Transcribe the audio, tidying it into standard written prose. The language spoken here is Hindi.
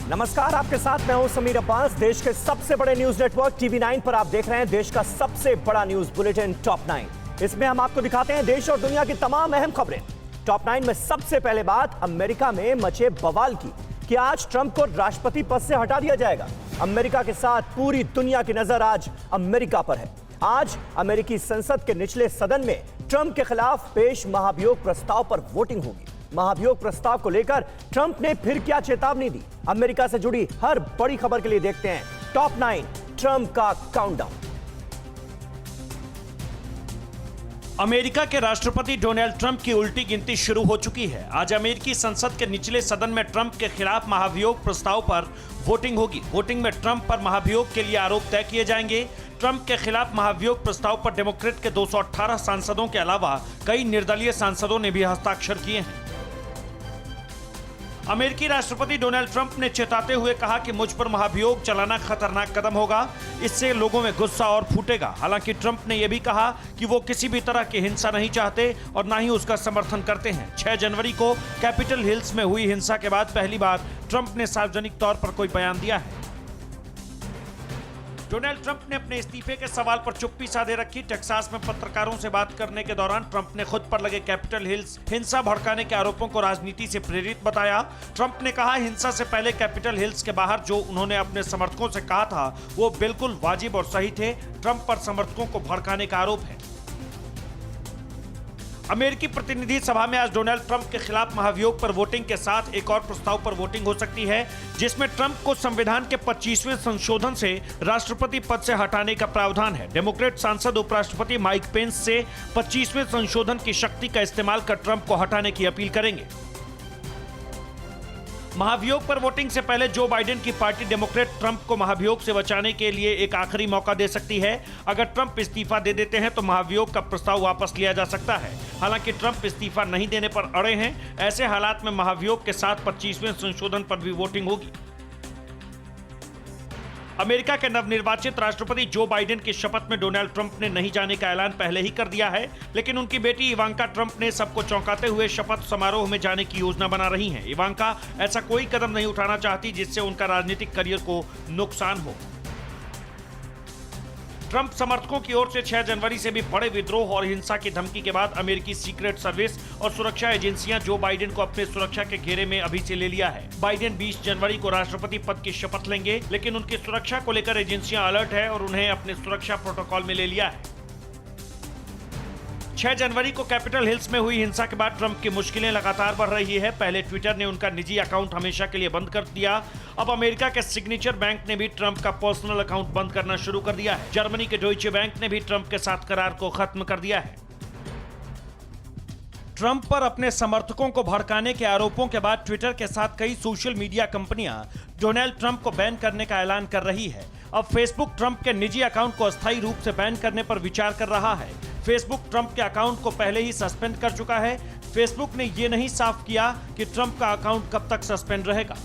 नमस्कार, आपके साथ मैं हूं समीर अब्बास। देश के सबसे बड़े न्यूज नेटवर्क टीवी 9 पर आप देख रहे हैं देश का सबसे बड़ा न्यूज बुलेटिन टॉप 9। इसमें हम आपको दिखाते हैं देश और दुनिया की तमाम अहम खबरें। टॉप 9 में सबसे पहले बात अमेरिका में मचे बवाल की कि आज ट्रंप को राष्ट्रपति पद से हटा दिया जाएगा। अमेरिका के साथ पूरी दुनिया की नजर आज अमेरिका पर है। आज अमेरिकी संसद के निचले सदन में ट्रंप के खिलाफ पेश महाभियोग प्रस्ताव पर वोटिंग होगी। महाभियोग प्रस्ताव को लेकर ट्रंप ने फिर क्या चेतावनी दी? अमेरिका से जुड़ी हर बड़ी खबर के लिए देखते हैं टॉप 9 ट्रंप का काउंटडाउन। अमेरिका के राष्ट्रपति डोनाल्ड ट्रंप की उल्टी गिनती शुरू हो चुकी है। आज अमेरिकी संसद के निचले सदन में ट्रंप के खिलाफ महाभियोग प्रस्ताव पर वोटिंग होगी। वोटिंग में ट्रंप पर महाभियोग के लिए आरोप तय किए जाएंगे। ट्रंप के खिलाफ महाभियोग प्रस्ताव पर डेमोक्रेट के 218 सांसदों के अलावा कई निर्दलीय सांसदों ने भी हस्ताक्षर किए हैं। अमेरिकी राष्ट्रपति डोनाल्ड ट्रंप ने चेताते हुए कहा कि मुझ पर महाभियोग चलाना खतरनाक कदम होगा, इससे लोगों में गुस्सा और फूटेगा। हालांकि ट्रंप ने यह भी कहा कि वो किसी भी तरह की हिंसा नहीं चाहते और ना ही उसका समर्थन करते हैं। 6 जनवरी को कैपिटल हिल्स में हुई हिंसा के बाद पहली बार ट्रंप ने सार्वजनिक तौर पर कोई बयान दिया है। डोनाल्ड ट्रंप ने अपने इस्तीफे के सवाल पर चुप्पी साधे रखी। टेक्सास में पत्रकारों से बात करने के दौरान ट्रंप ने खुद पर लगे कैपिटल हिल्स हिंसा भड़काने के आरोपों को राजनीति से प्रेरित बताया। ट्रंप ने कहा, हिंसा से पहले कैपिटल हिल्स के बाहर जो उन्होंने अपने समर्थकों से कहा था वो बिल्कुल वाजिब और सही थे। ट्रंप पर समर्थकों को भड़काने का आरोप है। अमेरिकी प्रतिनिधि सभा में आज डोनाल्ड ट्रंप के खिलाफ महाभियोग पर वोटिंग के साथ एक और प्रस्ताव पर वोटिंग हो सकती है, जिसमें ट्रंप को संविधान के 25वें संशोधन से राष्ट्रपति पद से हटाने का प्रावधान है। डेमोक्रेट सांसद उपराष्ट्रपति माइक पेंस से 25वें संशोधन की शक्ति का इस्तेमाल कर ट्रंप को हटाने की अपील करेंगे। महाभियोग पर वोटिंग से पहले जो बाइडेन की पार्टी डेमोक्रेट ट्रंप को महाभियोग से बचाने के लिए एक आखिरी मौका दे सकती है। अगर ट्रंप इस्तीफा दे देते हैं तो महाभियोग का प्रस्ताव वापस लिया जा सकता है। हालांकि ट्रंप इस्तीफा नहीं देने पर अड़े हैं। ऐसे हालात में महाभियोग के साथ 25वें संशोधन पर भी वोटिंग होगी। अमेरिका के नवनिर्वाचित राष्ट्रपति जो बाइडेन की शपथ में डोनाल्ड ट्रंप ने नहीं जाने का ऐलान पहले ही कर दिया है, लेकिन उनकी बेटी इवांका ट्रंप ने सबको चौंकाते हुए शपथ समारोह में जाने की योजना बना रही हैं। इवांका ऐसा कोई कदम नहीं उठाना चाहती जिससे उनका राजनीतिक करियर को नुकसान हो। ट्रंप समर्थकों की ओर से 6 जनवरी से भी बड़े विद्रोह और हिंसा की धमकी के बाद अमेरिकी सीक्रेट सर्विस और सुरक्षा एजेंसियां जो बाइडेन को अपने सुरक्षा के घेरे में अभी से ले लिया है। बाइडेन 20 जनवरी को राष्ट्रपति पद की शपथ लेंगे, लेकिन उनकी सुरक्षा को लेकर एजेंसियां अलर्ट है और उन्हें अपने सुरक्षा प्रोटोकॉल में ले लिया है। 6 जनवरी को कैपिटल हिल्स में हुई हिंसा के बाद ट्रंप की मुश्किलें लगातार बढ़ रही है। पहले ट्विटर ने उनका निजी अकाउंट हमेशा के लिए बंद कर दिया। अब अमेरिका के सिग्नेचर बैंक ने भी ट्रंप का पर्सनल अकाउंट बंद करना शुरू कर दिया है। जर्मनी के डॉइचे बैंक ने भी ट्रंप के साथ करार को खत्म कर दिया है। ट्रंप पर अपने समर्थकों को भड़काने के आरोपों के बाद ट्विटर के साथ कई सोशल मीडिया कंपनियां डोनाल्ड ट्रंप को बैन करने का ऐलान कर रही है। अब फेसबुक ट्रंप के निजी अकाउंट को अस्थायी रूप से बैन करने पर विचार कर रहा है। फेसबुक ट्रंप के अकाउंट को पहले ही सस्पेंड कर चुका है। फेसबुक ने यह नहीं साफ किया कि ट्रंप का अकाउंट कब तक सस्पेंड रहेगा।